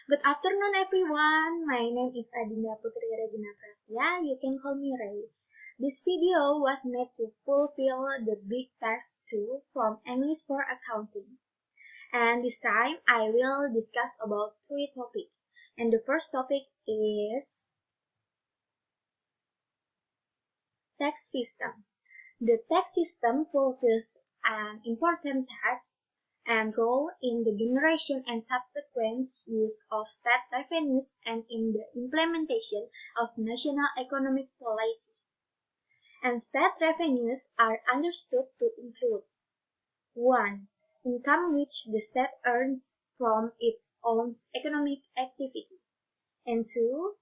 Good afternoon, everyone. My name is Adinda Putri. You can call me Ray. This video was made to fulfill the big task 2 from English for Accounting. And this time I will discuss about 3 topics. And the first topic is tax system. The tax system fulfills an important task and role in the generation and subsequent use of state revenues and in the implementation of national economic policy. And state revenues are understood to include 1. Income which the state earns from its own economic activity, and 2.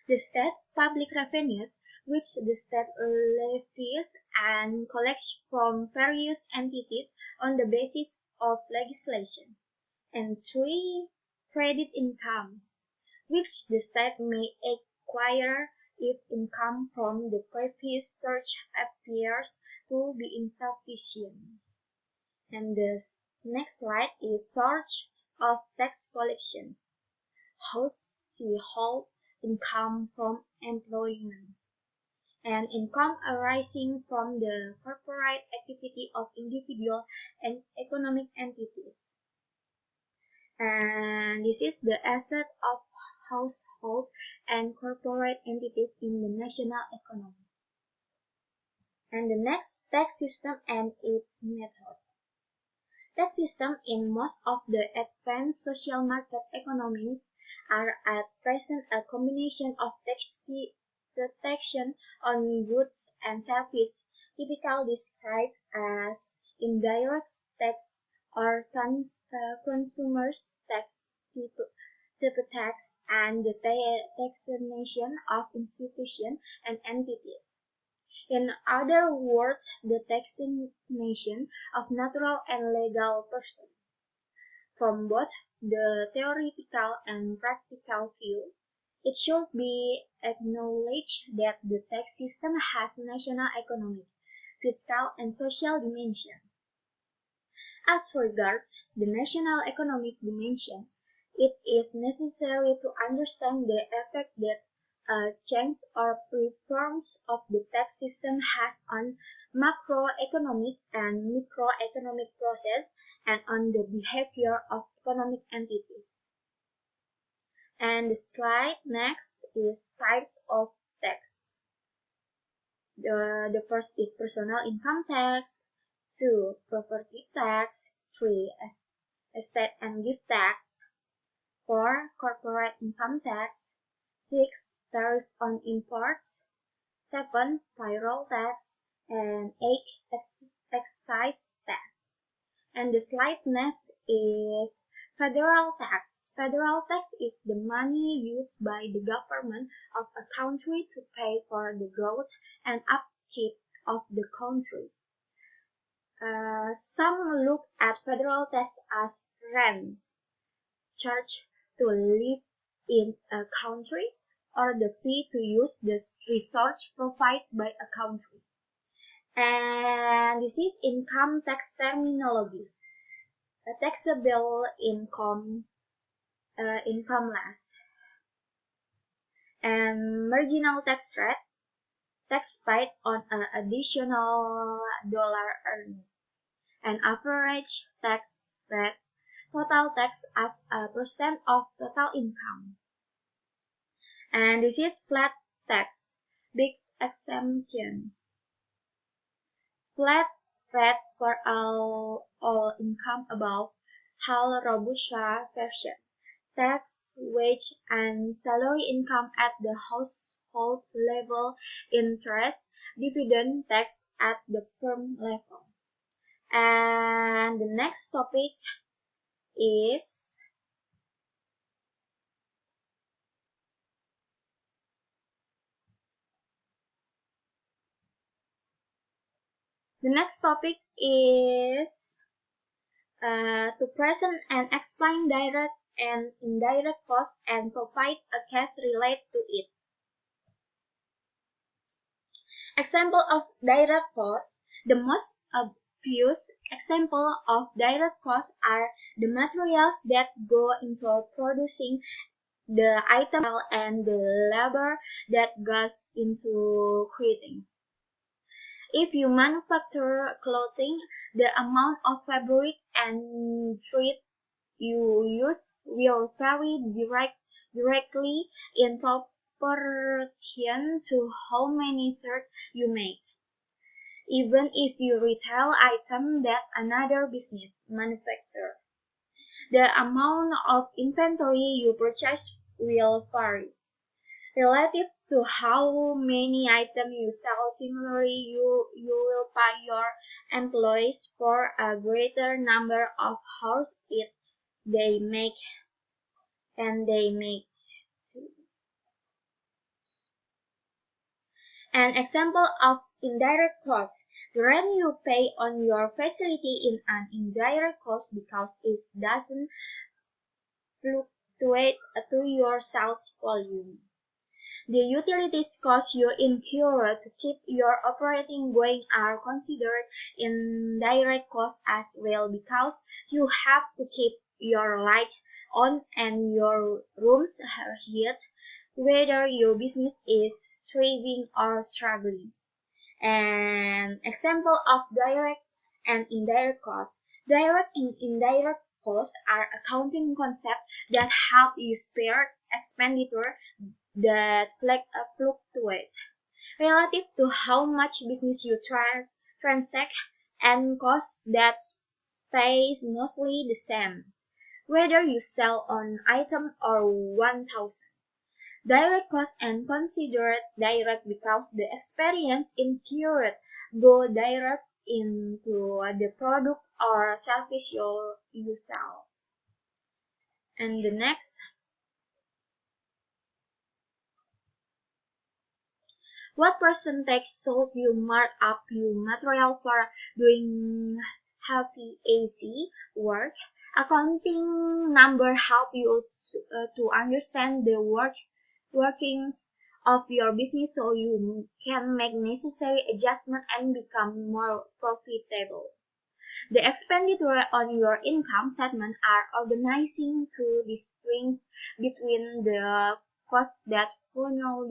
The state public revenues which the state levies and collects from various entities on the basis of legislation, and 3. Credit income, which the state may acquire if income from the previous source appears to be insufficient. And the next slide is source of tax collection. Household income from employment, and income arising from the corporate activity of individual and economic entities. And this is the asset of household and corporate entities in the national economy. And the next, tax system and its method. Tax system in most of the advanced social market economies are at present a combination of taxation on goods and services, typically described as indirect tax or consumers tax, type tax, and the taxation of institutions and entities. In other words, the taxation of natural and legal persons. From both the theoretical and practical view, it should be acknowledged that the tax system has national economic, fiscal, and social dimension. As regards the national economic dimension, it is necessary to understand the effect that a change or reforms of the tax system has on macroeconomic and microeconomic process and on the behavior of economic entities. And the slide next is types of tax. The first is personal income tax, 2. Property tax, 3. Estate and gift tax, 4. Corporate income tax, 6. Tariff on imports, 7. Payroll tax, and 8. Excise tax. And the slide next is federal tax. Federal tax is the money used by the government of a country to pay for the growth and upkeep of the country. Some look at federal tax as rent charged to live in a country, or the fee to use the resource provided by a country. And this is income tax terminology. A taxable income, incomeless. And marginal tax rate, tax paid on an additional dollar earned. And average tax rate, total tax as a percent of total income. And this is flat tax, big exemption. Flat rate for all income above HAL Robusta version. Tax, wage, and salary income at the household level, interest, dividend tax at the firm level. And the next topic is to present and explain direct and indirect costs and provide a case related to it. Example of direct costs. The most few examples of direct costs are the materials that go into producing the item and the labor that goes into creating. If you manufacture clothing, the amount of fabric and thread you use will vary directly in proportion to how many shirts you make. Even if you retail items that another business manufactures, the amount of inventory you purchase will vary. Relative to how many items you sell, similarly, you will pay your employees for a greater number of hours if they make and they make too. An example of indirect cost. The rent you pay on your facility is an indirect cost because it doesn't fluctuate to your sales volume. The utilities costs you incur to keep your operating going are considered indirect costs as well because you have to keep your lights on and your rooms heated, whether your business is thriving or struggling. An example of direct and indirect costs. Direct and indirect costs are accounting concepts that help you spare expenditure that fluctuate relative to how much business you transact and cost that stays mostly the same, whether you sell an item or 1,000. Direct costs and considered direct because the experience incurred go direct into the product or service you sell. And the next, what percentage should you mark up your material for doing heavy AC work? Accounting number help you to understand the workings of your business so you can make necessary adjustments and become more profitable. The expenditure on your income statement are organizing to distinguish between the costs that funnel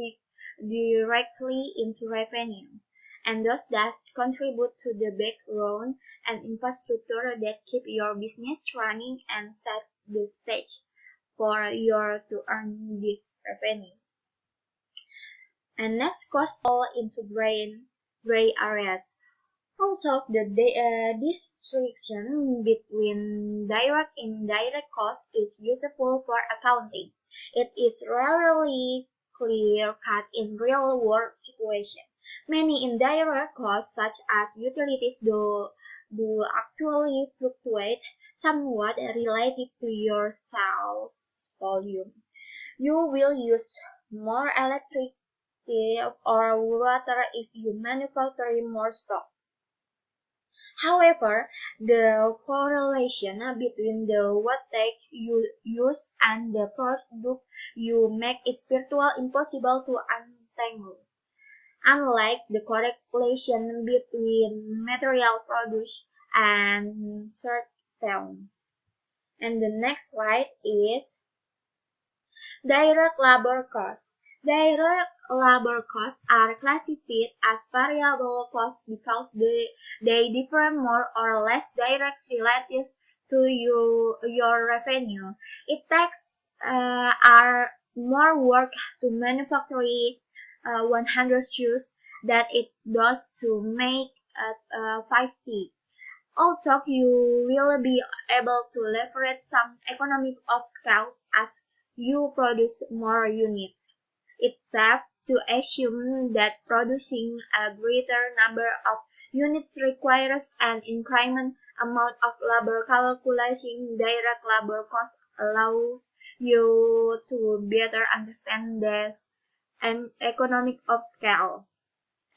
directly into revenue, and those that contribute to the background and infrastructure that keep your business running and set the stage for you to earn this revenue. And next, costs fall into gray areas. Although the distinction between direct and indirect costs is useful for accounting, it is rarely clear-cut in real-world situations. Many indirect costs, such as utilities, do actually fluctuate somewhat relative to your sales volume. You will use more electricity or water if you manufacture more stock. However, the correlation between the wattage you use and the product you make is virtually impossible to untangle. Unlike the correlation between material produced and shirt sales. And the next slide is direct labor costs. Direct labor costs are classified as variable costs because they differ more or less direct relative to your revenue. It takes are more work to manufacture 100 shoes than it does to make 50. Also, you will be able to leverage some economic of scale as you produce more units. It's safe to assume that producing a greater number of units requires an increment amount of labor. Calculating direct labor costs allows you to better understand this and economic of scale.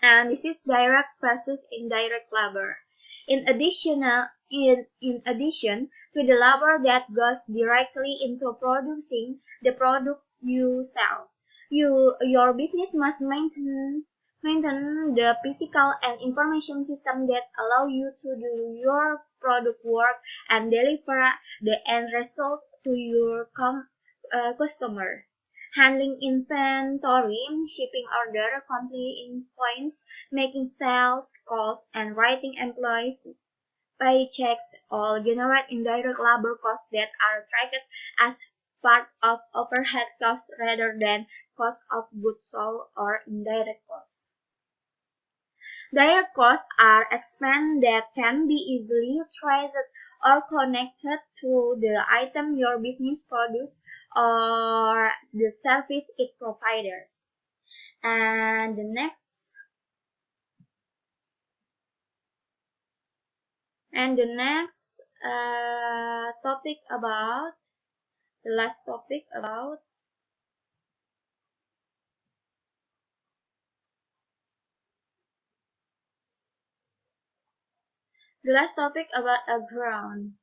And this is direct versus indirect labor. In addition to the labor that goes directly into producing the product you sell, your business must maintain Maintain the physical and information system that allow you to do your product work and deliver the end result to your customer. Handling inventory, shipping order, completing points, making sales calls, and writing employees paychecks all generate indirect labor costs that are treated as part of overhead costs rather than cost of goods sold or indirect costs. Direct costs are expenses that can be easily traced or connected to the item your business produces or the service it provided. And the next topic about the last topic about a groan.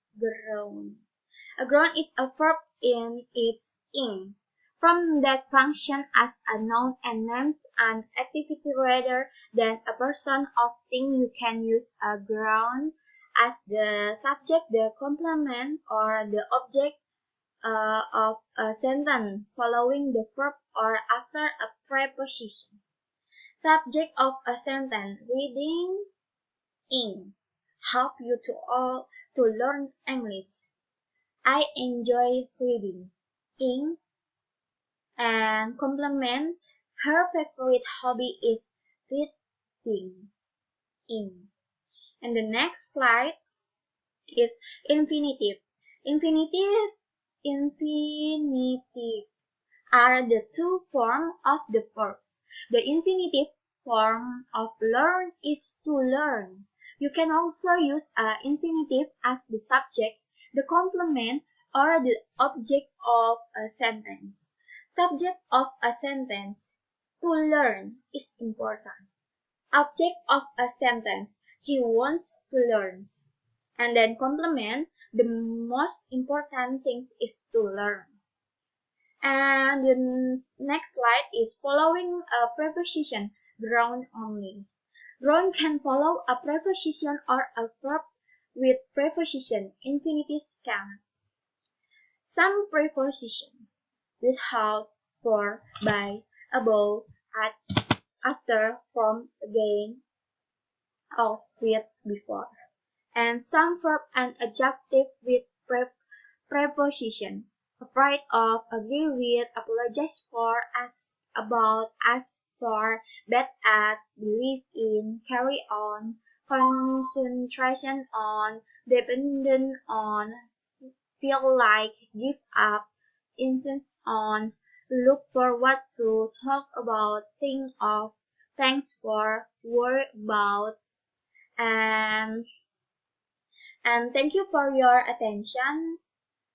A groan is a verb in its ing. From that function as a noun and names an activity rather than a person or thing, you can use a groan as the subject, the complement, or the object of a sentence following the verb or after a preposition. Subject of a sentence: reading in. Help you to learn English. I enjoy reading. In. And complement: her favorite hobby is reading. In. And the next slide is infinitive. Infinitive are the two forms of the verbs. The infinitive form of learn is to learn. You can also use an infinitive as the subject, the complement, or the object of a sentence. Subject of a sentence: to learn is important. Object of a sentence: he wants to learn. And then complement: the most important thing is to learn. And the next slide is following a preposition, ground only. Ground can follow a preposition or a verb with preposition. Infinitives can. Some preposition: without, for, by, above, at, after, from, again, of, with, before. And some verb and adjective with preposition: afraid of, agree with, apologize for, ask about, ask for, bet at, believe in, carry on, concentration on, dependent on, feel like, give up, insist on, look forward to, talk about, think of, thanks for, worry about, and thank you for your attention.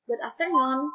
Good afternoon.